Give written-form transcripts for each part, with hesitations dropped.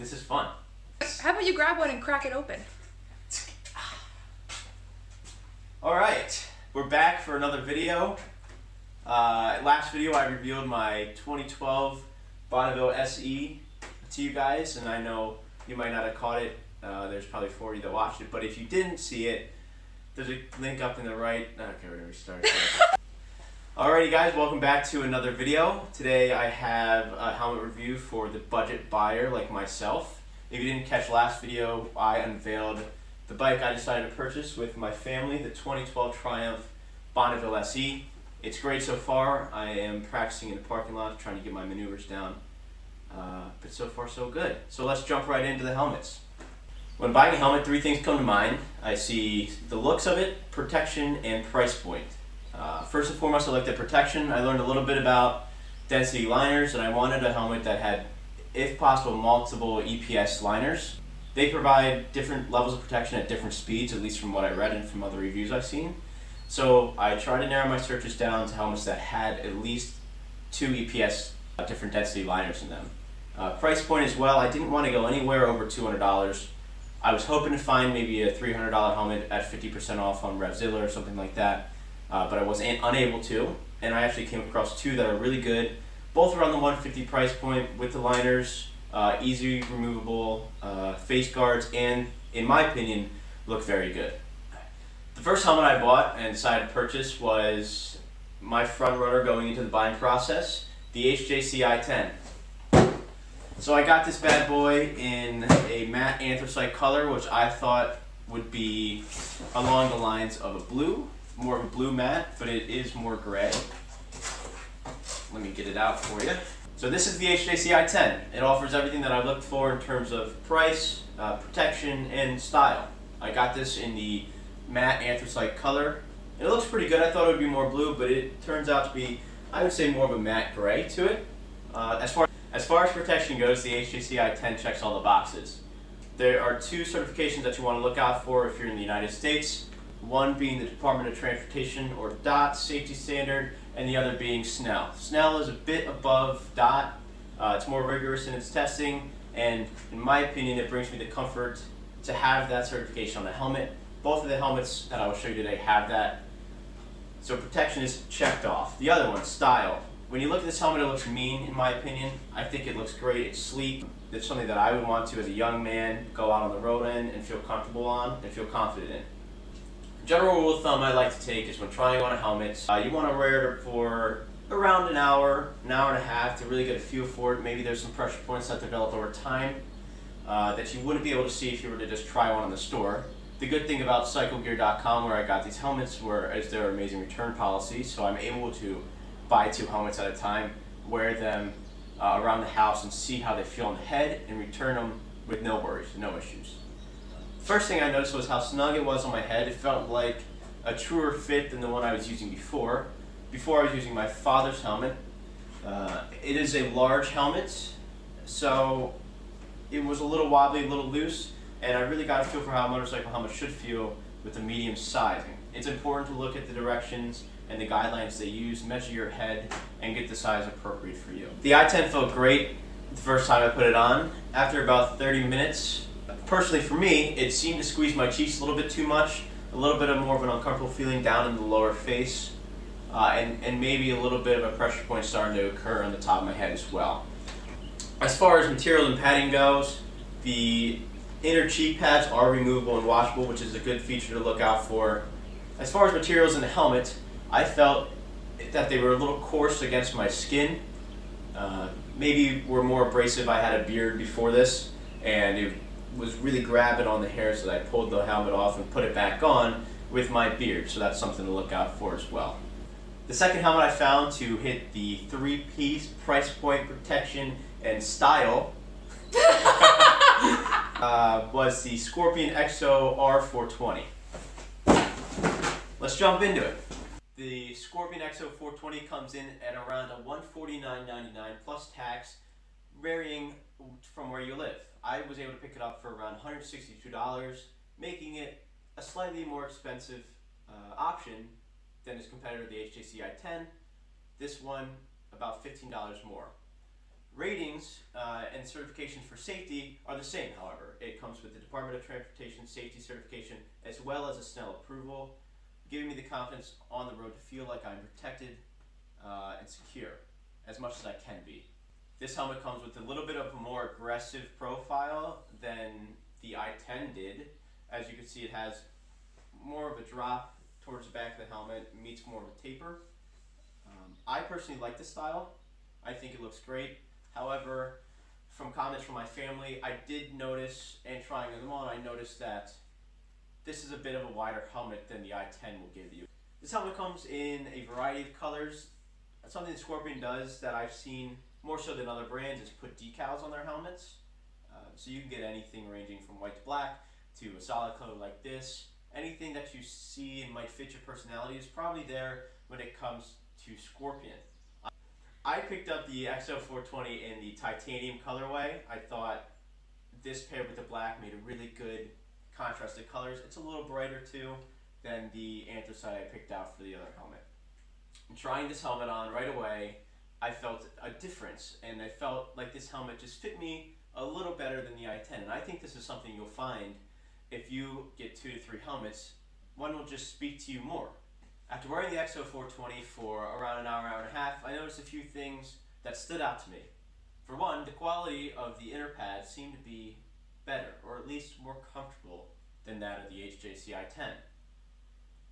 This is fun. How about you grab one and crack it open? Alright, we're back for another video. Last video I revealed my 2012 Bonneville SE to you guys, and I know you might not have caught it. There's probably 4 of you that watched it, but if you didn't see it, there's a link up in the right. Okay, we're gonna restart. Alrighty guys, welcome back to another video. Today I have a helmet review for the budget buyer like myself. If you didn't catch last video, I unveiled the bike I decided to purchase with my family, the 2012 Triumph Bonneville SE. It's great so far. I am practicing in the parking lot, trying to get my maneuvers down. But so far so good. So let's jump right into the helmets. When buying a helmet, 3 things come to mind. I see the looks of it, protection, and price point. First and foremost, I like the protection. I learned a little bit about density liners, and I wanted a helmet that had, if possible, multiple EPS liners. They provide different levels of protection at different speeds, at least from what I read and from other reviews I've seen. So I tried to narrow my searches down to helmets that had at least 2 EPS different density liners in them. Price point as well, I didn't want to go anywhere over $200. I was hoping to find maybe a $300 helmet at 50% off on RevZilla or something like that, but I was unable to, and I actually came across 2 that are really good. Both around the $150 price point with the liners, easy removable face guards, and in my opinion, look very good. The first helmet I bought and decided to purchase was my front runner going into the buying process, the HJC I-10. So I got this bad boy in a matte anthracite color, which I thought would be along the lines of a blue, more of a blue matte, but it is more gray. Let me get it out for you. So this is the HJC I-10. It offers everything that I looked for in terms of price, protection, and style. I got this in the matte anthracite color. It looks pretty good. I thought it would be more blue, but it turns out to be, I would say, more of a matte gray to it. As far as protection goes, the HJC I-10 checks all the boxes. There are 2 certifications that you want to look out for if you're in the United States. One being the Department of Transportation, or DOT, safety standard, and the other being SNELL. SNELL is a bit above DOT. It's more rigorous in its testing, and in my opinion, it brings me the comfort to have that certification on the helmet. Both of the helmets that I will show you today have that. So protection is checked off. The other one, style. When you look at this helmet, it looks mean, in my opinion. I think it looks great. It's sleek. It's something that I would want to, as a young man, go out on the road in and feel comfortable on and feel confident in. General rule of thumb I like to take is when trying on a helmet, you want to wear it for around an hour and a half to really get a feel for it. Maybe there's some pressure points that develop over time that you wouldn't be able to see if you were to just try one in the store. The good thing about CycleGear.com, where I got these helmets, is their amazing return policy, so I'm able to buy 2 helmets at a time, wear them around the house and see how they feel on the head, and return them with no worries, no issues. First thing I noticed was how snug it was on my head. It felt like a truer fit than the one I was using before. Before I was using my father's helmet. It is a large helmet, so it was a little wobbly, a little loose, and I really got a feel for how a motorcycle helmet should feel with the medium sizing. It's important to look at the directions and the guidelines they use, measure your head, and get the size appropriate for you. The I-10 felt great the first time I put it on. After about 30 minutes, personally for me, it seemed to squeeze my cheeks a little bit too much, a little bit more of an uncomfortable feeling down in the lower face, and maybe a little bit of a pressure point starting to occur on the top of my head as well. As far as material and padding goes, the inner cheek pads are removable and washable, which is a good feature to look out for. As far as materials in the helmet, I felt that they were a little coarse against my skin. Maybe were more abrasive. I had a beard before this, and it was really grabbing on the hair, so I pulled the helmet off and put it back on with my beard, so that's something to look out for as well. The second helmet I found to hit the 3-piece price point, protection, and style was the Scorpion XO R420. Let's jump into it. The Scorpion XO 420 comes in at around a $149.99 plus tax, varying from where you live. I was able to pick it up for around $162, making it a slightly more expensive option than its competitor, the HJC I-10. This one, about $15 more. Ratings, and certifications for safety are the same, however. It comes with the Department of Transportation safety certification as well as a Snell approval, giving me the confidence on the road to feel like I'm protected and secure as much as I can be. This helmet comes with a little bit of a more aggressive profile than the I-10 did. As you can see, it has more of a drop towards the back of the helmet, meets more of a taper. I personally like this style. I think it looks great. However, from comments from my family, I did notice, and trying them on, I noticed that this is a bit of a wider helmet than the I-10 will give you. This helmet comes in a variety of colors. Something Scorpion does that I've seen more so than other brands is put decals on their helmets. So you can get anything ranging from white to black to a solid color like this. Anything that you see and might fit your personality is probably there when it comes to Scorpion. I picked up the XO420 in the titanium colorway. I thought this paired with the black made a really good contrasted colors. It's a little brighter too than the anthracite I picked out for the other helmet. And trying this helmet on right away, I felt a difference, and I felt like this helmet just fit me a little better than the I-10. And I think this is something you'll find if you get 2 to 3 helmets. One will just speak to you more. After wearing the XO420 for around an hour, hour and a half, I noticed a few things that stood out to me. For one, the quality of the inner pads seemed to be better, or at least more comfortable than that of the HJC I-10.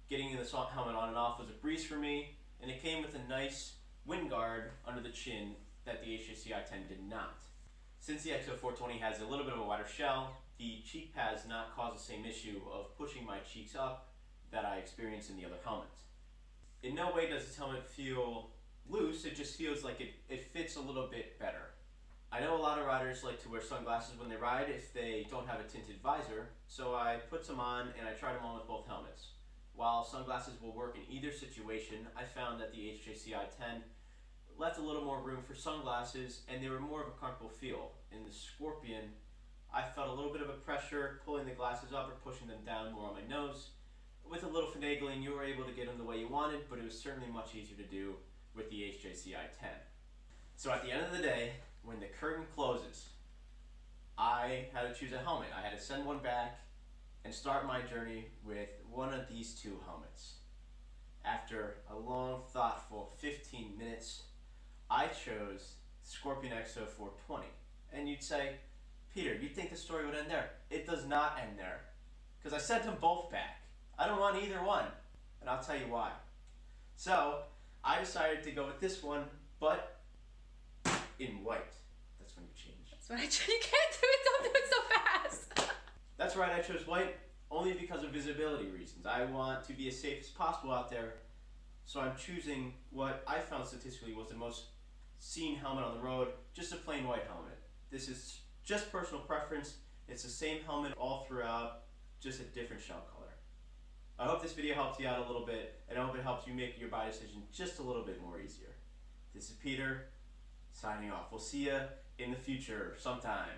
Getting the helmet on and off was a breeze for me, and it came with a nice wind guard under the chin that the HJC I-10 did not. Since the XO420 has a little bit of a wider shell, the cheek pads not cause the same issue of pushing my cheeks up that I experienced in the other helmets. In no way does this helmet feel loose, it just feels like it fits a little bit better. I know a lot of riders like to wear sunglasses when they ride if they don't have a tinted visor, so I put some on and I tried them on with both helmets. While sunglasses will work in either situation, I found that the HJC I-10 left a little more room for sunglasses and they were more of a comfortable feel. In the Scorpion, I felt a little bit of a pressure pulling the glasses up or pushing them down more on my nose. With a little finagling, you were able to get them the way you wanted, but it was certainly much easier to do with the HJC I-10. So at the end of the day, when the curtain closes, I had to choose a helmet. I had to send one back and start my journey with one of these two helmets. After a long, thoughtful 15 minutes, I chose Scorpion XO420. And you'd say, Peter, you'd think the story would end there. It does not end there, because I sent them both back. I don't want either one, and I'll tell you why. So, I decided to go with this one, but in white. That's when you change. That's when you can't do it, don't do it so fast. That's right, I chose white only because of visibility reasons. I want to be as safe as possible out there, so I'm choosing what I found statistically was the most seen helmet on the road, just a plain white helmet. This is just personal preference. It's the same helmet all throughout, just a different shell color. I hope this video helps you out a little bit, and I hope it helps you make your buy decision just a little bit more easier. This is Peter, signing off. We'll see you in the future sometime.